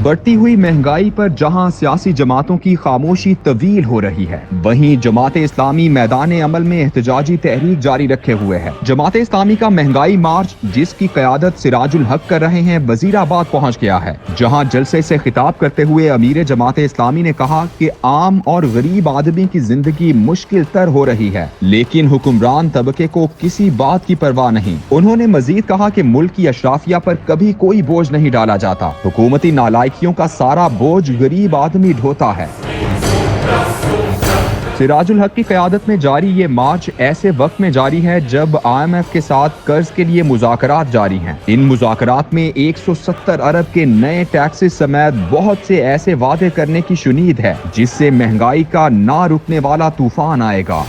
بڑھتی ہوئی مہنگائی پر جہاں سیاسی جماعتوں کی خاموشی طویل ہو رہی ہے، وہیں جماعت اسلامی میدان عمل میں احتجاجی تحریک جاری رکھے ہوئے ہے۔ جماعت اسلامی کا مہنگائی مارچ، جس کی قیادت سراج الحق کر رہے ہیں، وزیر آباد پہنچ گیا ہے، جہاں جلسے سے خطاب کرتے ہوئے امیر جماعت اسلامی نے کہا کہ عام اور غریب آدمی کی زندگی مشکل تر ہو رہی ہے، لیکن حکمران طبقے کو کسی بات کی پرواہ نہیں۔ انہوں نے مزید کہا کہ ملک کی اشرافیہ پر کبھی کوئی بوجھ نہیں ڈالا جاتا، حکومتی نالائکیوں کا سارا بوجھ غریب آدمی ڈھوتا ہے۔ سراج الحق کی قیادت میں جاری یہ مارچ ایسے وقت میں جاری ہے جب IMF کے ساتھ قرض کے لیے مذاکرات جاری ہیں۔ ان مذاکرات میں 170 ارب کے نئے ٹیکسز سمیت بہت سے ایسے وعدے کرنے کی شنید ہے جس سے مہنگائی کا نہ رکنے والا طوفان آئے گا۔